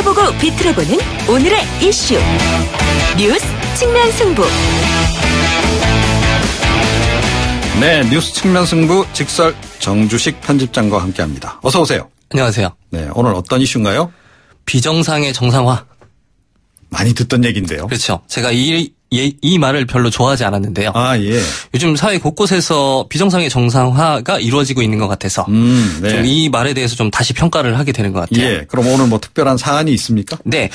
알아보고 비틀어보는 오늘의 이슈 뉴스 측면 승부. 네, 뉴스 측면 승부 직설 정주식 편집장과 함께합니다. 어서 오세요. 안녕하세요. 네, 오늘 어떤 이슈인가요? 비정상의 정상화. 많이 듣던 얘기인데요. 그렇죠. 제가 이 말을 별로 좋아하지 않았는데요. 아, 예. 요즘 사회 곳곳에서 비정상의 정상화가 이루어지고 있는 것 같아서 네. 좀 이 말에 대해서 좀 다시 평가를 하게 되는 것 같아요. 예. 그럼 오늘 뭐 특별한 사안이 있습니까? 네.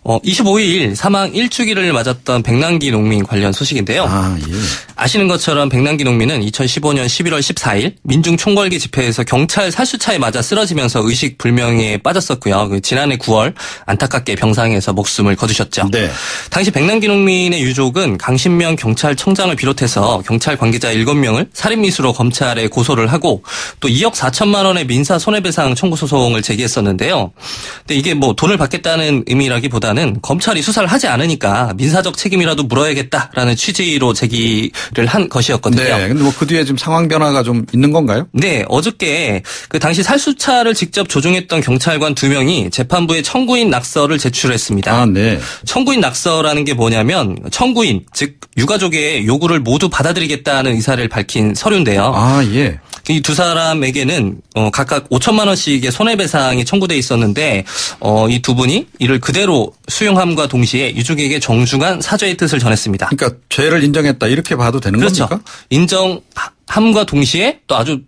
25일 사망 1주기를 맞았던 백남기 농민 관련 소식인데요. 아, 예. 아시는 것처럼 백남기 농민은 2015년 11월 14일 민중 총궐기 집회에서 경찰 살수차에 맞아 쓰러지면서 의식불명에 빠졌었고요. 지난해 9월 안타깝게 병상에서 목숨을 거두셨죠. 네. 당시 백남기 농민의 유족은 강신명 경찰청장을 비롯해서 경찰 관계자 7명을 살인미수로 검찰에 고소를 하고 또 2억 4천만 원의 민사 손해배상 청구 소송을 제기했었는데요. 근데 이게 뭐 돈을 받겠다는 의미라기보다는 검찰이 수사를 하지 않으니까 민사적 책임이라도 물어야겠다라는 취지로 제기를 한 것이었거든요. 네. 근데 뭐 그 뒤에 지금 상황 변화가 좀 있는 건가요? 네. 어저께 그 당시 살수차를 직접 조종했던 경찰관 2명이 재판부에 청구인 낙서를 제출했습니다. 아, 네. 청구인 낙서라는 게 뭐냐면 청구인, 즉 유가족의 요구를 모두 받아들이겠다는 의사를 밝힌 서류인데요. 아, 예. 이 두 사람에게는 각각 5천만 원씩의 손해배상이 청구돼 있었는데 이 두 분이 이를 그대로 수용함과 동시에 유족에게 정중한 사죄의 뜻을 전했습니다. 그러니까 죄를 인정했다 이렇게 봐도 되는 그렇죠. 겁니까? 인정함과 동시에 또 아주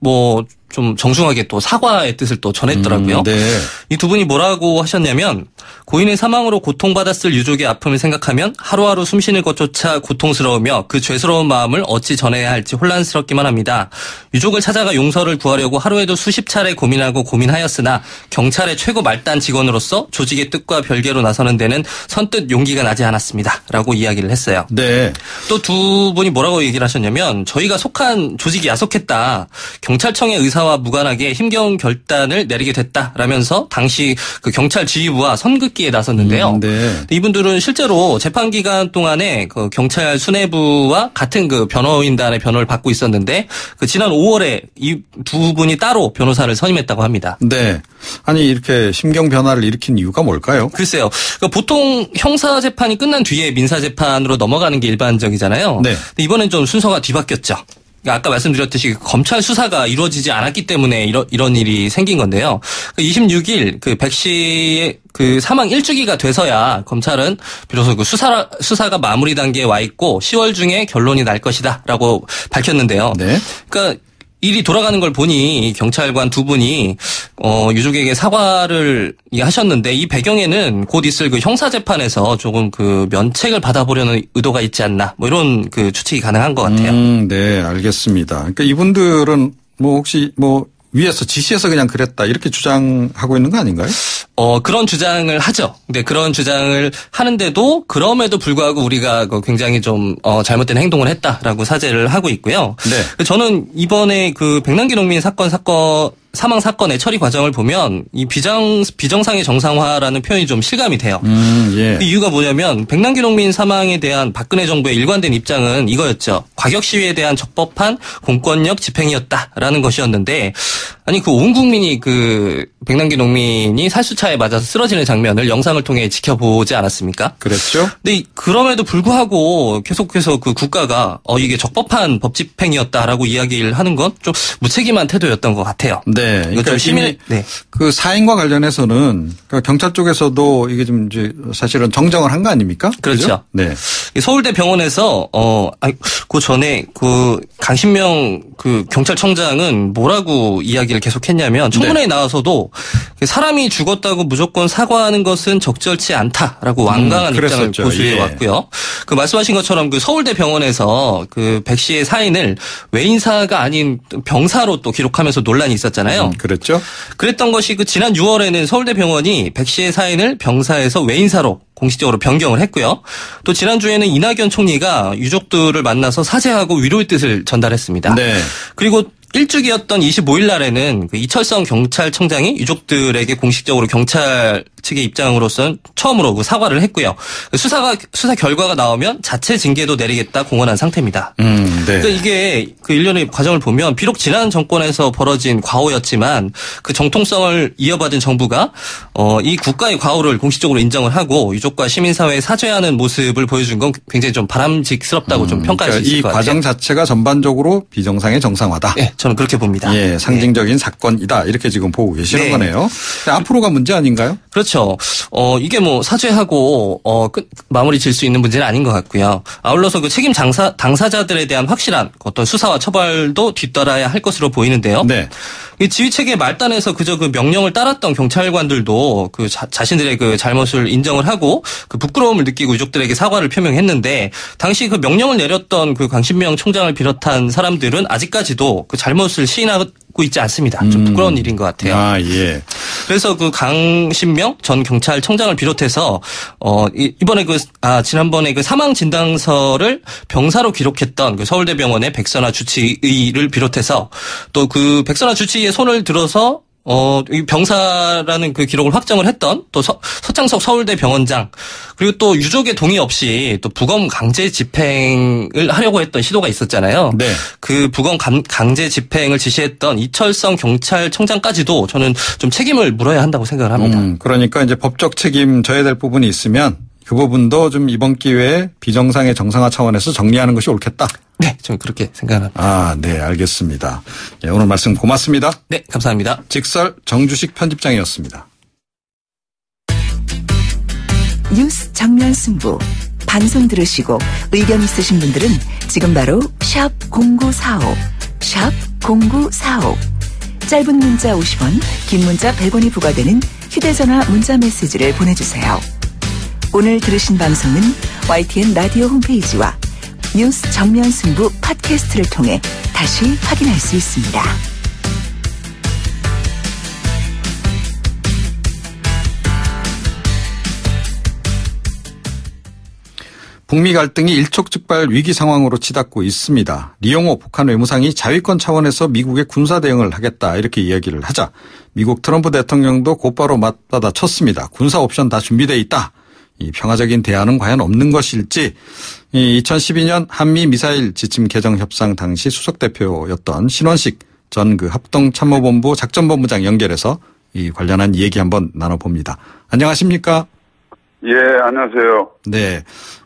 좀 정중하게 또 사과의 뜻을 또 전했더라고요. 네. 이 두 분이 뭐라고 하셨냐면 고인의 사망으로 고통받았을 유족의 아픔을 생각하면 하루하루 숨쉬는 것조차 고통스러우며 그 죄스러운 마음을 어찌 전해야 할지 혼란스럽기만 합니다. 유족을 찾아가 용서를 구하려고 하루에도 수십 차례 고민하였으나 경찰의 최고 말단 직원으로서 조직의 뜻과 별개로 나서는 데는 선뜻 용기가 나지 않았습니다. 라고 이야기를 했어요. 네. 또 두 분이 뭐라고 얘기를 하셨냐면 저희가 속한 조직이 야속했다. 경찰청의 의사와 무관하게 힘겨운 결단을 내리게 됐다라면서 당시 그 경찰 지휘부와 선긋기에 나섰는데요. 네. 이분들은 실제로 재판 기간 동안에 그 경찰 수뇌부와 같은 그 변호인단의 변호를 받고 있었는데 그 지난 5월에 이 두 분이 따로 변호사를 선임했다고 합니다. 네. 아니 이렇게 심경 변화를 일으킨 이유가 뭘까요? 글쎄요. 그러니까 보통 형사 재판이 끝난 뒤에 민사 재판으로 넘어가는 게 일반적이잖아요. 네. 근데 이번엔 좀 순서가 뒤바뀌었죠. 아까 말씀드렸듯이 검찰 수사가 이루어지지 않았기 때문에 이런 일이 생긴 건데요. 26일 그 백 씨의 그 사망 1주기가 돼서야 검찰은 비로소 그 수사가 마무리 단계에 와 있고 10월 중에 결론이 날 것이다라고 밝혔는데요. 네. 그러니까 일이 돌아가는 걸 보니 경찰관 두 분이 유족에게 사과를 하셨는데 이 배경에는 곧 있을 그 형사 재판에서 조금 그 면책을 받아보려는 의도가 있지 않나 뭐 이런 그 추측이 가능한 것 같아요. 네, 알겠습니다. 그러니까 이분들은 뭐 혹시 뭐 위에서 지시해서 그냥 그랬다 이렇게 주장하고 있는 거 아닌가요? 그런 주장을 하죠. 근데 그런 주장을 하는데도 그럼에도 불구하고 우리가 굉장히 좀 잘못된 행동을 했다라고 사죄를 하고 있고요. 네. 저는 이번에 그 백남기 농민 사망 사건의 처리 과정을 보면 이 비정상의 정상화라는 표현이 좀 실감이 돼요. 예. 그 이유가 뭐냐면 백남기 농민 사망에 대한 박근혜 정부의 일관된 입장은 이거였죠. 과격 시위에 대한 적법한 공권력 집행이었다라는 것이었는데 아니 그 온 국민이 그 백남기 농민이 살수차에 맞아서 쓰러지는 장면을 영상을 통해 지켜보지 않았습니까? 그랬죠. 근데 그럼에도 불구하고 계속해서 그 국가가 이게 적법한 법 집행이었다라고 이야기를 하는 건 좀 무책임한 태도였던 것 같아요. 네. 그러니까 이미 그 사인과 관련해서는 그러니까 경찰 쪽에서도 이게 좀 이제 사실은 정정을 한 거 아닙니까? 그렇죠. 네. 서울대 병원에서 그 전에 그 강신명 그 경찰청장은 뭐라고 이야기를 계속했냐면 청문회에 나와서도 사람이 죽었다고 무조건 사과하는 것은 적절치 않다라고 완강한 입장을 고수해 왔고요. 그 말씀하신 것처럼 그 서울대 병원에서 그 백 씨의 사인을 외인사가 아닌 병사로 또 기록하면서 논란이 있었잖아요. 그랬죠. 그랬던 것이 그 지난 6월에는 서울대 병원이 백 씨의 사인을 병사에서 외인사로 공식적으로 변경을 했고요. 또 지난주에는 이낙연 총리가 유족들을 만나서 사죄하고 위로의 뜻을 전달했습니다. 네. 그리고 일주기였던 25일 날에는 그 이철성 경찰청장이 유족들에게 공식적으로 경찰 측의 입장으로서는 처음으로 그 사과를 했고요. 수사 결과가 나오면 자체 징계도 내리겠다 공언한 상태입니다. 네. 그러니까 이게 그 일련의 과정을 보면 비록 지난 정권에서 벌어진 과오였지만 그 정통성을 이어받은 정부가 이 국가의 과오를 공식적으로 인정을 하고 유족과 시민사회에 사죄하는 모습을 보여준 건 굉장히 좀 바람직스럽다고 좀 평가할 수 있을 것 같아요. 이 과정 자체가 전반적으로 비정상의 정상화다. 네, 저는 그렇게 봅니다. 예, 상징적인 사건이다. 이렇게 지금 보고 계시는 거네요. 앞으로가 문제 아닌가요? 그렇죠. 이게 뭐 사죄하고 마무리 질 수 있는 문제는 아닌 것 같고요. 아울러서 그 책임 당사자들에 대한 확실한 어떤 수사와 처벌도 뒤따라야 할 것으로 보이는데요. 네. 이 지휘체계 말단에서 그저 그 명령을 따랐던 경찰관들도 그 자신들의 그 잘못을 인정을 하고 그 부끄러움을 느끼고 유족들에게 사과를 표명했는데 당시 그 명령을 내렸던 그 강신명 총장을 비롯한 사람들은 아직까지도 그 잘못을 시인하고 있지 않습니다. 좀 부끄러운 일인 것 같아요. 아, 예. 그래서 그 강신명 전 경찰청장을 비롯해서 이번에 지난번에 그 사망 진단서를 병사로 기록했던 그 서울대병원의 백선아 주치의를 비롯해서 또 그 백선아 주치의의 손을 들어서 이 병사라는 그 기록을 확정을 했던 또 서창석 서울대 병원장 그리고 또 유족의 동의 없이 또 부검 강제 집행을 하려고 했던 시도가 있었잖아요. 네. 그 부검 강제 집행을 지시했던 이철성 경찰청장까지도 저는 좀 책임을 물어야 한다고 생각을 합니다. 그러니까 이제 법적 책임 져야 될 부분이 있으면 그 부분도 좀 이번 기회에 비정상의 정상화 차원에서 정리하는 것이 옳겠다. 네, 저는 그렇게 생각합니다. 아, 네, 알겠습니다. 예, 오늘 말씀 고맙습니다. 네, 감사합니다. 직설 정주식 편집장이었습니다. 뉴스 정면 승부. 방송 들으시고 의견 있으신 분들은 지금 바로 샵 0945, 샵 0945. 짧은 문자 50원, 긴 문자 100원이 부과되는 휴대전화 문자 메시지를 보내주세요. 오늘 들으신 방송은 YTN 라디오 홈페이지와 뉴스 정면 승부 팟캐스트를 통해 다시 확인할 수 있습니다. 북미 갈등이 일촉즉발 위기 상황으로 치닫고 있습니다. 리용호 북한 외무상이 자위권 차원에서 미국의 군사 대응을 하겠다 이렇게 이야기를 하자 미국 트럼프 대통령도 곧바로 맞받아 쳤습니다. 군사 옵션 다 준비돼 있다. 이 평화적인 대안은 과연 없는 것일지 2012년 한미 미사일 지침 개정 협상 당시 수석 대표였던 신원식 전 그 합동참모본부 작전본부장 연결해서 이 관련한 얘기 한번 나눠봅니다. 안녕하십니까? 예, 안녕하세요. 네,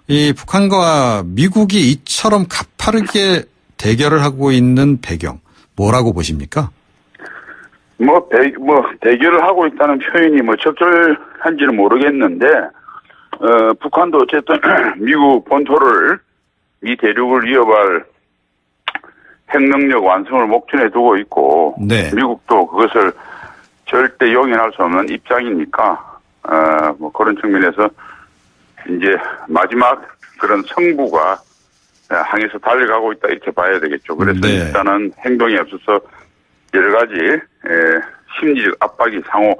이 북한과 미국이 이처럼 가파르게 대결을 하고 있는 배경 뭐라고 보십니까? 대결을 하고 있다는 표현이 적절한지는 모르겠는데. 북한도 어쨌든 미국 본토를 미 대륙을 위협할 핵능력 완성을 목전에 두고 있고 네. 미국도 그것을 절대 용인할 수 없는 입장이니까 그런 측면에서 이제 마지막 그런 성부가 향해서 달려가고 있다 이렇게 봐야 되겠죠. 그래서 네. 일단은 행동이 없어서 여러 가지 심리적 압박이 상호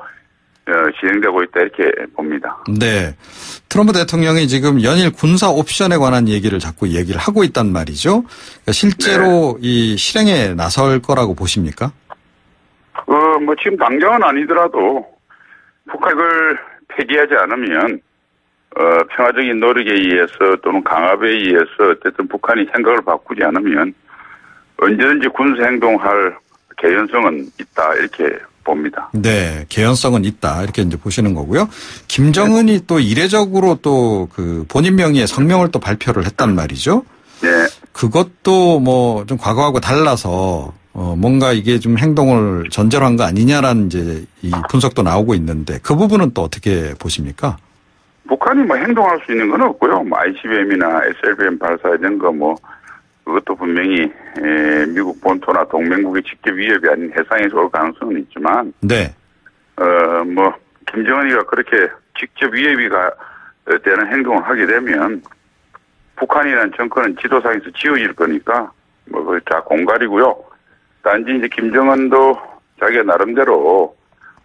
진행되고 있다 이렇게 봅니다. 네. 트럼프 대통령이 지금 연일 군사 옵션에 관한 얘기를 자꾸 얘기를 하고 있단 말이죠. 그러니까 실제로 네. 이 실행에 나설 거라고 보십니까? 지금 당장은 아니더라도 북핵을 폐기하지 않으면 평화적인 노력에 의해서 또는 강압에 의해서 어쨌든 북한이 생각을 바꾸지 않으면 언제든지 군사 행동할 개연성은 있다 이렇게 봅니다. 네, 개연성은 있다 이렇게 이제 보시는 거고요. 김정은이 또 이례적으로 또 그 본인 명의의 성명을 또 발표를 했단 말이죠. 네. 그것도 뭐 좀 과거하고 달라서 뭔가 이게 좀 행동을 전제로 한 거 아니냐라는 이제 이 분석도 나오고 있는데 그 부분은 또 어떻게 보십니까? 북한이 행동할 수 있는 건 없고요. ICBM이나 SLBM 발사 이런 거 그것도 분명히 미국 본토나 동맹국의 직접 위협이 아닌 해상에서 올 가능성은 있지만, 네. 김정은이가 그렇게 직접 위협이 되는 행동을 하게 되면 북한이라는 정권은 지도상에서 지워질 거니까 다 공갈이고요. 단지 이제 김정은도 자기가 나름대로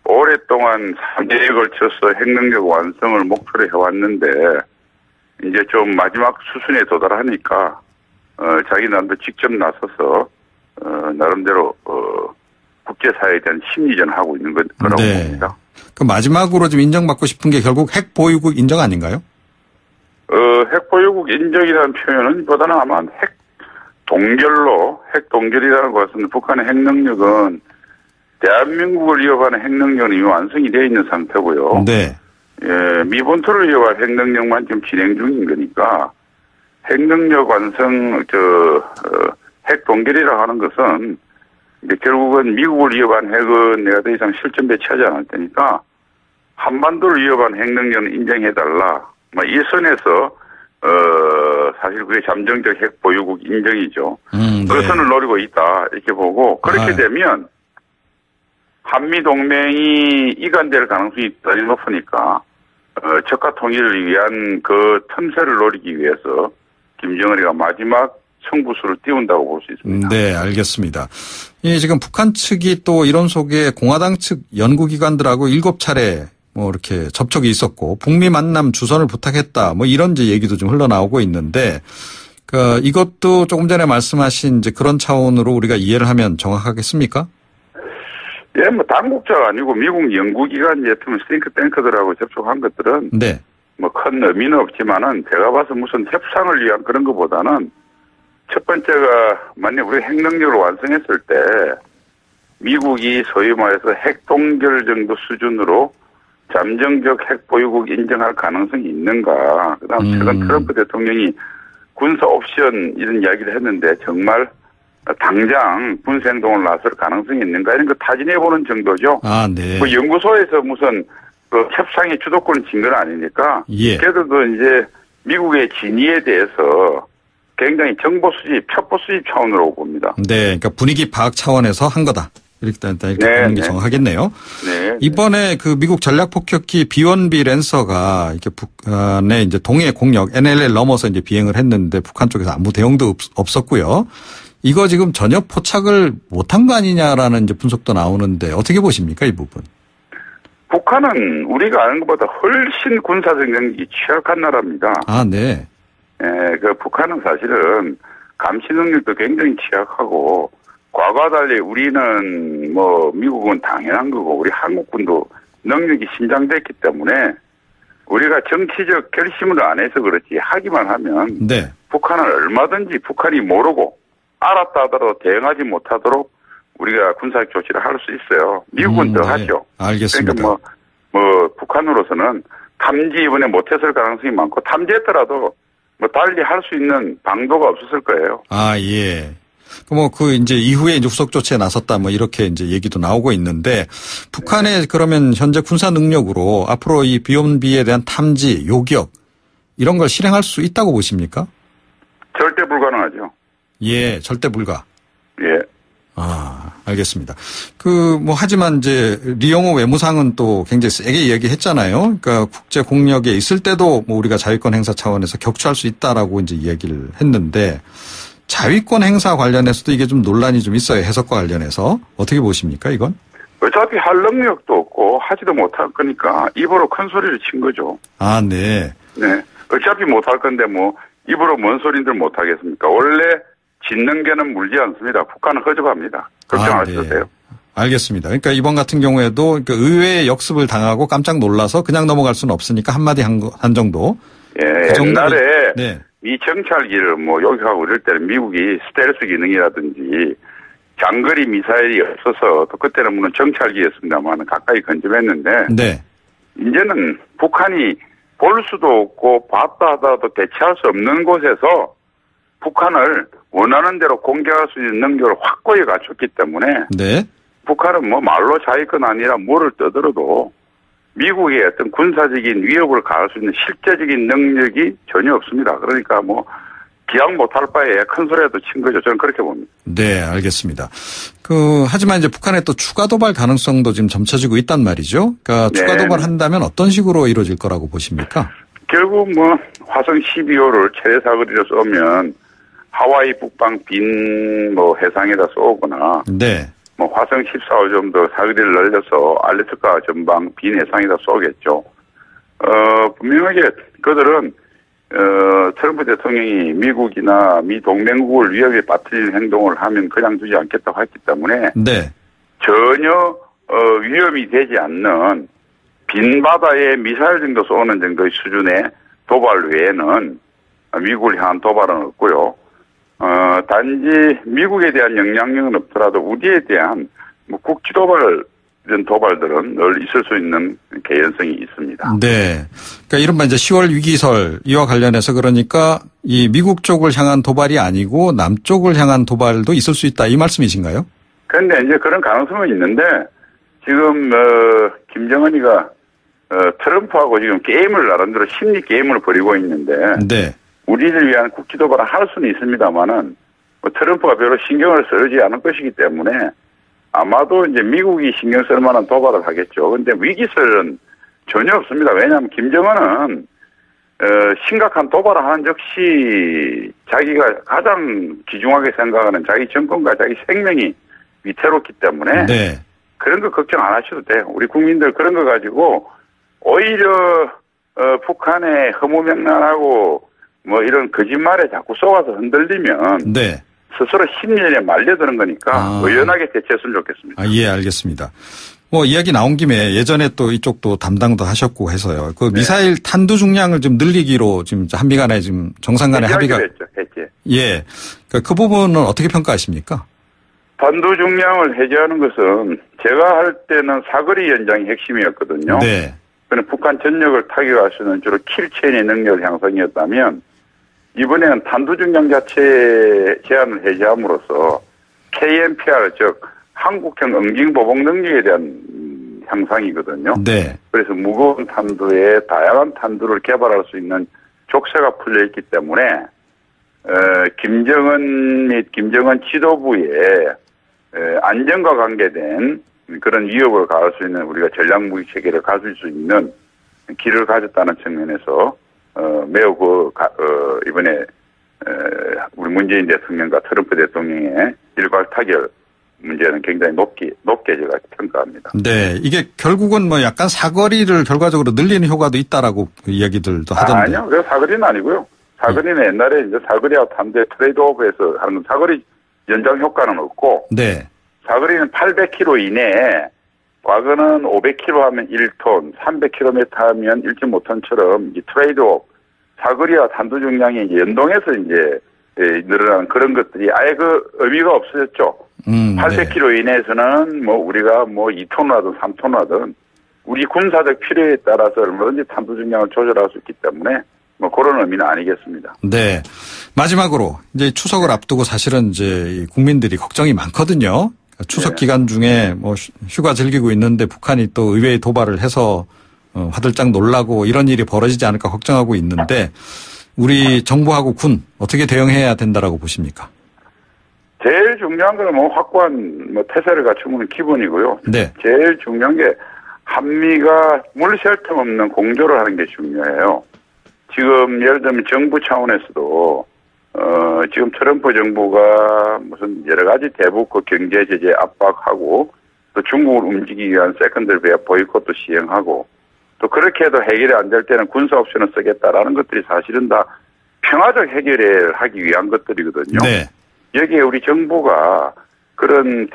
오랫동안 3대에 걸쳐서 핵능력 완성을 목표로 해왔는데 이제 좀 마지막 수순에 도달하니까 자기 나름대로 직접 나서서 나름대로 국제사회에 대한 심리전을 하고 있는 거라고 네. 봅니다. 그 마지막으로 좀 인정받고 싶은 게 결국 핵 보유국 인정 아닌가요? 핵 보유국 인정이라는 표현은 보다는 아마 핵 동결이라는 것은 북한의 핵 능력은 대한민국을 위협하는 핵 능력은 이미 완성이 되어 있는 상태고요. 네. 예, 미 본토를 위협할 핵 능력만 지금 진행 중인 거니까 핵 능력 완성, 핵 동결이라고 하는 것은 이제 결국은 미국을 위협한 핵은 내가 더 이상 실전 배치하지 않을 테니까 한반도를 위협한 핵 능력은 인정해달라. 이 선에서 사실 그게 잠정적 핵 보유국 인정이죠. 네. 그 선을 노리고 있다 이렇게 보고 그렇게 되면 한미 동맹이 이간될 가능성이 더 높으니까 적화 통일을 위한 그 틈새를 노리기 위해서 김정은이가 마지막 승부수를 띄운다고 볼 수 있습니다. 네, 알겠습니다. 예, 지금 북한 측이 또 이런 속에 공화당 측 연구기관들하고 7차례 뭐 이렇게 접촉이 있었고 북미 만남 주선을 부탁했다. 뭐 이런 이제 얘기도 좀 흘러나오고 있는데 이것도 조금 전에 말씀하신 이제 그런 차원으로 우리가 이해를 하면 정확하겠습니까? 예, 뭐 당국자가 아니고 미국 연구기관 예품 싱크탱크들하고 접촉한 것들은 네. 뭐 큰 의미는 없지만은 제가 봐서 무슨 협상을 위한 그런 것보다는 첫 번째가 만약 우리 핵 능력을 완성했을 때 미국이 소위 말해서 핵 동결 정도 수준으로 잠정적 핵 보유국 인정할 가능성이 있는가. 그다음 최근 트럼프 대통령이 군사 옵션 이런 이야기를 했는데 정말 당장 군사 행동을 나설 가능성이 있는가 이런 거 타진해보는 정도죠. 아, 네. 뭐 연구소에서 무슨 그 협상의 주도권을 진 건 아니니까. 예. 그래도 이제 미국의 진위에 대해서 굉장히 정보 수집, 첩보 수집 차원으로 봅니다. 네, 그러니까 분위기 파악 차원에서 한 거다. 이렇게 보는 게 정확하겠네요. 네. 이번에 그 미국 전략폭격기 B-1B 랜서가 이렇게 북한의 이제 동해 공역 NLL 넘어서 이제 비행을 했는데 북한 쪽에서 아무 대응도 없었고요. 이거 지금 전혀 포착을 못한 거 아니냐라는 이제 분석도 나오는데 어떻게 보십니까, 이 부분? 북한은 우리가 아는 것보다 훨씬 군사적 능력이 취약한 나라입니다. 아, 네. 예, 그 북한은 사실은 감시 능력도 굉장히 취약하고 과거와 달리 우리는 뭐 미국은 당연한 거고 우리 한국군도 능력이 신장됐기 때문에 우리가 정치적 결심을 안 해서 그렇지 하기만 하면 네. 북한은 얼마든지 북한이 모르고 알았다 하더라도 대응하지 못하도록 우리가 군사적 조치를 할 수 있어요. 미국은 더 네. 하죠. 알겠습니다. 그러니까 북한으로서는 탐지 이번에 못했을 가능성이 많고 탐지했더라도 뭐 달리 할 수 있는 방도가 없었을 거예요. 아, 예. 이제 이후에 이제 후속 조치에 나섰다 뭐 이렇게 이제 얘기도 나오고 있는데 북한의 그러면 현재 군사 능력으로 앞으로 이 B-1B에 대한 탐지, 요격 이런 걸 실행할 수 있다고 보십니까? 절대 불가능하죠. 예, 절대 불가. 예. 아, 알겠습니다. 하지만 이제 리용호 외무상은 또 굉장히 세게 얘기했잖아요. 그러니까 국제 공력에 있을 때도 뭐 우리가 자위권 행사 차원에서 격추할 수 있다라고 이제 얘기를 했는데 자위권 행사 관련해서도 이게 좀 논란이 좀 있어요. 해석과 관련해서. 어떻게 보십니까, 이건? 어차피 할 능력도 없고 하지도 못할 거니까 입으로 큰 소리를 친 거죠. 아, 네. 네. 어차피 못할 건데 뭐 입으로 뭔 소리들 못하겠습니까? 원래 짓는 개는 물지 않습니다. 북한은 허접합니다. 걱정하셔도 돼요. 알겠습니다. 그러니까 이번 같은 경우에도 의외의 역습을 당하고 깜짝 놀라서 그냥 넘어갈 수는 없으니까 한마디 한 정도. 예, 그 옛날에 네. 이 정찰기를 뭐 요격하고 이럴 때는 미국이 스텔스 기능이라든지 장거리 미사일이 없어서 또 그때는 물론 정찰기였습니다만 가까이 근접했는데 네. 이제는 북한이 볼 수도 없고 봤다 하더라도 대체할 수 없는 곳에서 북한을 원하는 대로 공격할 수 있는 능력을 확고히 갖췄기 때문에 네. 북한은 뭐 말로 자위권 아니라 뭐를 떠들어도 미국의 어떤 군사적인 위협을 가할 수 있는 실제적인 능력이 전혀 없습니다. 그러니까 뭐 기약 못할 바에 큰 소리라도 친 거죠. 저는 그렇게 봅니다. 네, 알겠습니다. 하지만 이제 북한의 또 추가 도발 가능성도 지금 점쳐지고 있단 말이죠. 그러니까 네. 추가 도발한다면 어떤 식으로 이루어질 거라고 보십니까? 결국 뭐 화성 12호를 최대 사거리로 쏘면 하와이 북방 빈 뭐 해상에다 쏘거나 네. 뭐 화성 14호 정도 사거리를 늘려서 알래스카 전방 빈 해상에다 쏘겠죠. 분명하게 그들은 트럼프 대통령이 미국이나 미 동맹국을 위협에 빠뜨리는 행동을 하면 그냥 두지 않겠다고 했기 때문에 네. 전혀 위험이 되지 않는 빈 바다에 미사일 정도 쏘는 정도의 수준의 도발 외에는 미국을 향한 도발은 없고요. 단지 미국에 대한 영향력은 없더라도 우리에 대한 뭐 국지 도발 이런 도발들은 늘 있을 수 있는 개연성이 있습니다. 네. 그러니까 이른바 이제 10월 위기설 이와 관련해서 그러니까 이 미국 쪽을 향한 도발이 아니고 남쪽을 향한 도발도 있을 수 있다 이 말씀이신가요? 그런데 이제 그런 가능성은 있는데 지금 김정은이가 트럼프하고 지금 게임을 나름대로 심리 게임을 벌이고 있는데 네. 우리를 위한 국지 도발을 할 수는 있습니다만은 트럼프가 별로 신경을 쓰지 않을 것이기 때문에 아마도 이제 미국이 신경 쓸 만한 도발을 하겠죠. 그런데 위기설은 전혀 없습니다. 왜냐하면 김정은은 심각한 도발을 하는 즉시 자기가 가장 귀중하게 생각하는 자기 정권과 자기 생명이 위태롭기 때문에 네. 그런 거 걱정 안 하셔도 돼요. 우리 국민들 그런 거 가지고 오히려 북한의 허무맹랑하고 뭐 이런 거짓말에 자꾸 속아서 흔들리면 네. 스스로 심리에 말려드는 거니까 의연하게 대처했으면 좋겠습니다. 예, 알겠습니다. 뭐 이야기 나온 김에 예전에 또 이쪽도 담당도 하셨고 해서요. 그 미사일 탄두 중량을 좀 늘리기로 지금 한미 간에 지금 정상 간에 합의가 했지. 예. 그 부분은 어떻게 평가하십니까? 탄두 중량을 해제하는 것은 제가 할 때는 사거리 연장이 핵심이었거든요. 네. 그는 북한 전역을 타격할 수 있는 주로 킬체인의 능력 향상이었다면 이번에는 탄두 중량 자체 제한을 해제함으로써 KMPR 즉 한국형 응징 보복 능력에 대한 향상이거든요. 네. 그래서 무거운 탄두에 다양한 탄두를 개발할 수 있는 족쇄가 풀려 있기 때문에 김정은 및 김정은 지도부의 안전과 관계된 그런 위협을 가할 수 있는 우리가 전략무기 체계를 가질 수 있는 길을 가졌다는 측면에서 매우 이번에 우리 문재인 대통령과 트럼프 대통령의 일괄 타결 문제는 굉장히 높게 제가 평가합니다. 네, 이게 결국은 뭐 약간 사거리를 결과적으로 늘리는 효과도 있다라고 이야기들도 하던데. 아니요, 그 사거리는 아니고요. 사거리는 옛날에 이제 사거리하고 탄두의 트레이드오프에서 하는 사거리 연장 효과는 없고. 네. 사거리는 800km 이내에 과거는 500km 하면 1톤, 300km 하면 1.5톤처럼 이 트레이드오프 사거리와 탄두 중량이 이제 연동해서 이제 늘어나는 그런 것들이 아예 그 의미가 없어졌죠. 800km 네. 이내에서는 뭐 우리가 뭐 2톤 하든 3톤 하든 우리 군사적 필요에 따라서 얼마든지 탄두 중량을 조절할 수 있기 때문에 뭐 그런 의미는 아니겠습니다. 네. 마지막으로 이제 추석을 앞두고 사실은 이제 국민들이 걱정이 많거든요. 추석 네. 기간 중에 뭐 휴가 즐기고 있는데 북한이 또 의외의 도발을 해서 화들짝 놀라고 이런 일이 벌어지지 않을까 걱정하고 있는데 우리 정부하고 군 어떻게 대응해야 된다라고 보십니까? 제일 중요한 건 뭐 확고한 뭐 태세를 갖추는 건 기본이고요. 네. 제일 중요한 게 한미가 물샐 틈 없는 공조를 하는 게 중요해요. 지금 예를 들면 정부 차원에서도 지금 트럼프 정부가 무슨 여러 가지 대북 경제 제재 압박하고 또 중국을 움직이기 위한 세컨드 베어 보이콧도 시행하고 또 그렇게 해도 해결이 안 될 때는 군사 옵션을 쓰겠다라는 것들이 사실은 다 평화적 해결을 하기 위한 것들이거든요. 네. 여기에 우리 정부가 그런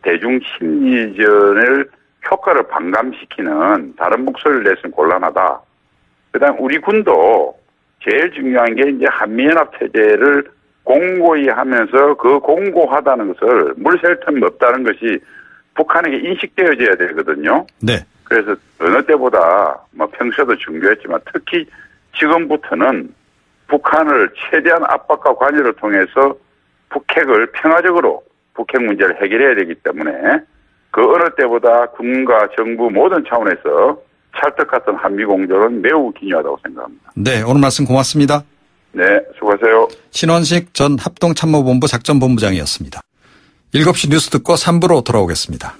대중 심리전을 효과를 반감시키는 다른 목소리를 내서는 곤란하다. 그다음 우리 군도 제일 중요한 게 이제 한미연합 체제를 공고히 하면서 그 공고하다는 것을 물샐 틈 없다는 것이 북한에게 인식되어져야 되거든요. 네. 그래서 어느 때보다 뭐 평소에도 중요했지만 특히 지금부터는 북한을 최대한 압박과 관여를 통해서 북핵을 평화적으로 북핵 문제를 해결해야 되기 때문에 그 어느 때보다 군과 정부 모든 차원에서 찰떡 같은 한미 공조는 매우 기요하다고 생각합니다. 네, 오늘 말씀 고맙습니다. 네, 수고하세요. 신원식 전 합동참모본부 작전본부장이었습니다. 7시 뉴스 듣고 3부로 돌아오겠습니다.